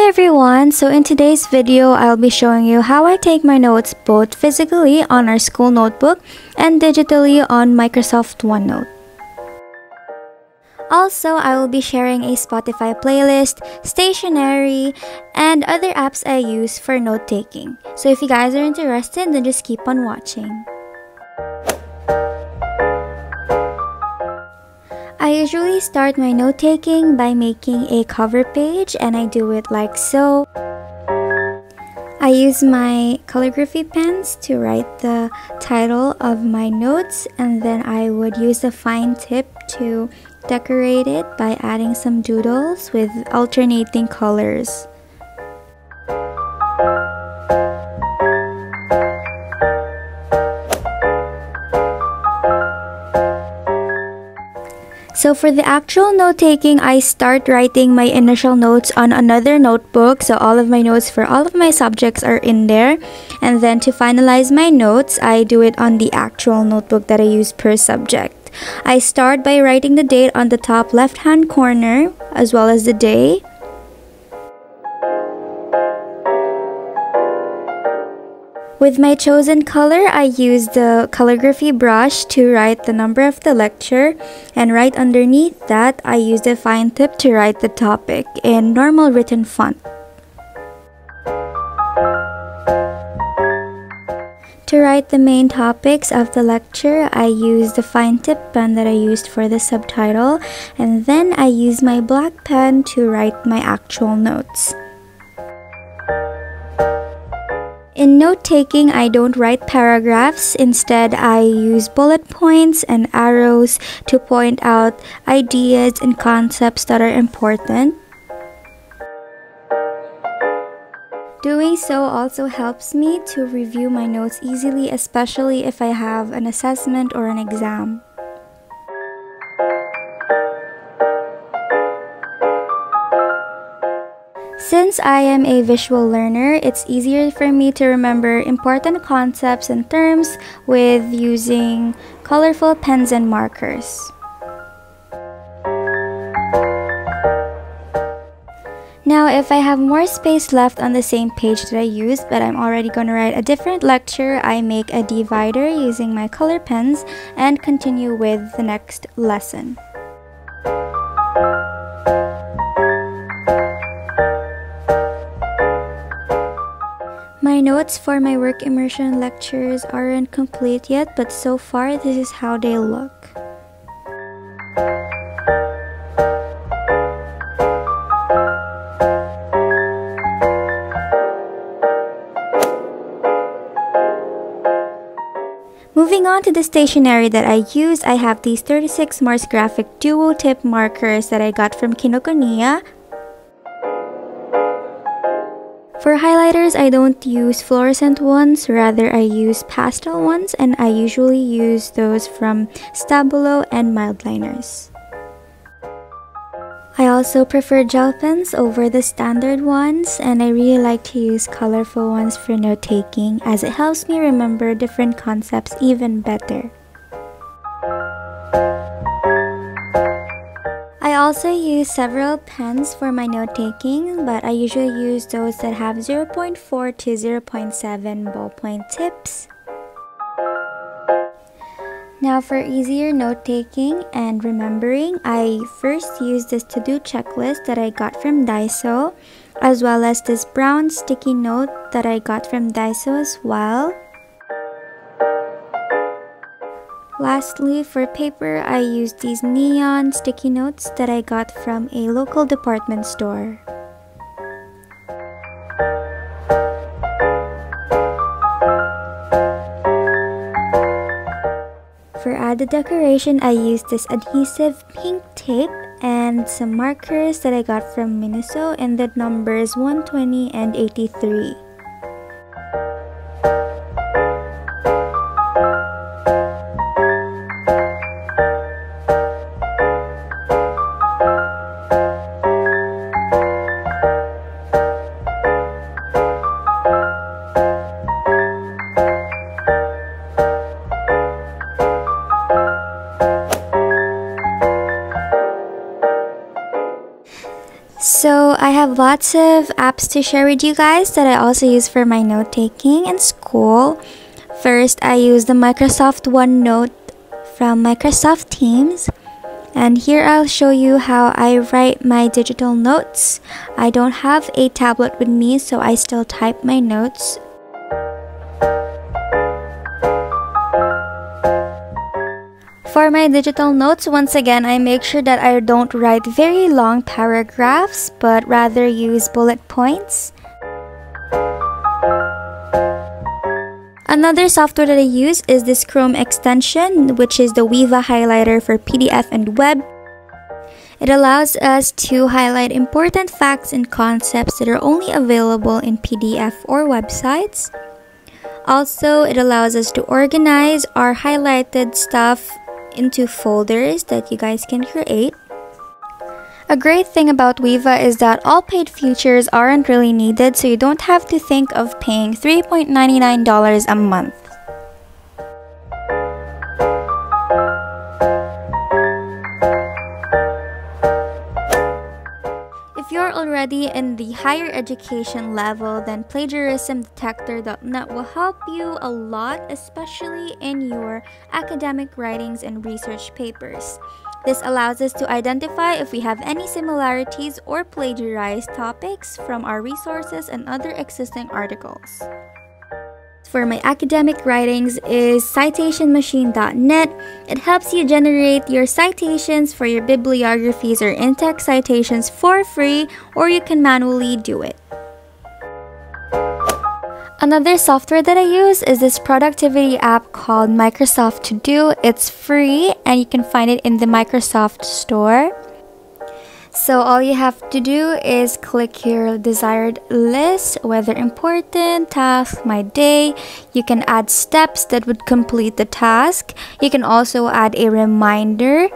Hi everyone, so in today's video, I'll be showing you how I take my notes both physically on our school notebook and digitally on Microsoft OneNote. Also, I will be sharing a Spotify playlist, Stationery, and other apps I use for note-taking. So if you guys are interested, then just keep on watching. I usually start my note-taking by making a cover page, and I do it like so. I use my calligraphy pens to write the title of my notes, and then I would use a fine tip to decorate it by adding some doodles with alternating colors. So for the actual note-taking, I start writing my initial notes on another notebook. So all of my notes for all of my subjects are in there. And then to finalize my notes, I do it on the actual notebook that I use per subject. I start by writing the date on the top left-hand corner, as well as the day. With my chosen color, I use the calligraphy brush to write the number of the lecture, and right underneath that, I use the fine tip to write the topic in normal written font. To write the main topics of the lecture, I use the fine tip pen that I used for the subtitle, and then I use my black pen to write my actual notes. In note-taking, I don't write paragraphs. Instead, I use bullet points and arrows to point out ideas and concepts that are important. Doing so also helps me to review my notes easily, especially if I have an assessment or an exam. Since I am a visual learner, it's easier for me to remember important concepts and terms with using colorful pens and markers. Now, if I have more space left on the same page that I used, but I'm already going to write a different lecture, I make a divider using my color pens and continue with the next lesson. My notes for my work immersion lectures aren't complete yet, but so far this is how they look. Moving on to the stationery that I use, I have these 36 Mars Graphic Duo Tip markers that I got from Kinokuniya. For highlighters, I don't use fluorescent ones, rather I use pastel ones, and I usually use those from Stabilo and MILDLINERS. I also prefer gel pens over the standard ones, and I really like to use colorful ones for note-taking as it helps me remember different concepts even better. I also use several pens for my note-taking, but I usually use those that have 0.4 to 0.7 ballpoint tips. Now for easier note-taking and remembering, I first use this to-do checklist that I got from DAISO, as well as this brown sticky note that I got from DAISO as well. Lastly, for paper, I use these neon sticky notes that I got from a local department store. For added decoration, I use this adhesive pink tape and some markers that I got from MINISO in the numbers 120 and 83. So I have lots of apps to share with you guys that I also use for my note-taking in school. First, I use the Microsoft OneNote from Microsoft Teams. And here I'll show you how I write my digital notes. I don't have a tablet with me, so I still type my notes. For my digital notes, once again, I make sure that I don't write very long paragraphs, but rather use bullet points. Another software that I use is this Chrome extension, which is the Viva highlighter for PDF and web. It allows us to highlight important facts and concepts that are only available in PDF or websites. Also, it allows us to organize our highlighted stuff into folders that you guys can create. A great thing about Viva is that all paid features aren't really needed, so you don't have to think of paying $3.99 a month. If you're already in the higher education level, then plagiarismdetector.net will help you a lot, especially in your academic writings and research papers. This allows us to identify if we have any similarities or plagiarized topics from our resources and other existing articles. For my academic writings is citationmachine.net. It helps you generate your citations for your bibliographies or in-text citations for free, or you can manually do it. Another software that I use is this productivity app called Microsoft To Do. It's free and you can find it in the Microsoft Store. So all you have to do is click your desired list, whether important, task, my day. You can add steps that would complete the task. You can also add a reminder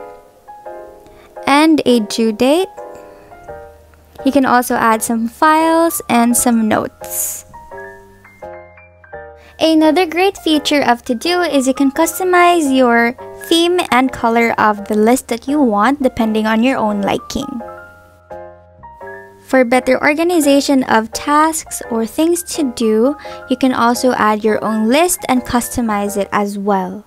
and a due date. You can also add some files and some notes. Another great feature of To Do is you can customize your theme and color of the list that you want depending on your own liking. For better organization of tasks or things to do, you can also add your own list and customize it as well.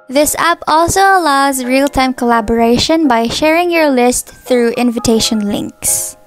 This app also allows real-time collaboration by sharing your list through invitation links.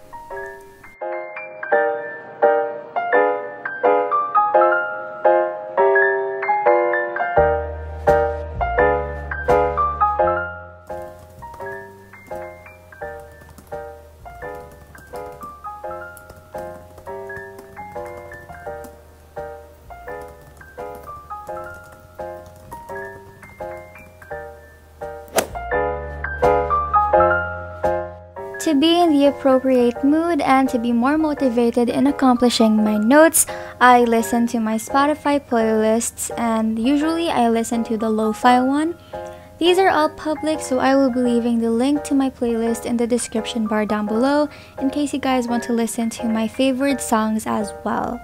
To be in the appropriate mood and to be more motivated in accomplishing my notes, I listen to my Spotify playlists, and usually I listen to the lo-fi one. These are all public, so I will be leaving the link to my playlist in the description bar down below in case you guys want to listen to my favorite songs as well.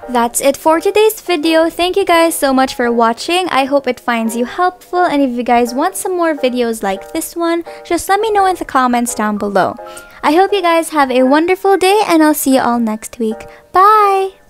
That's it for today's video. Thank you guys so much for watching. I hope it finds you helpful, and if you guys want some more videos like this one, just let me know in the comments down below. I hope you guys have a wonderful day, and I'll see you all next week. Bye!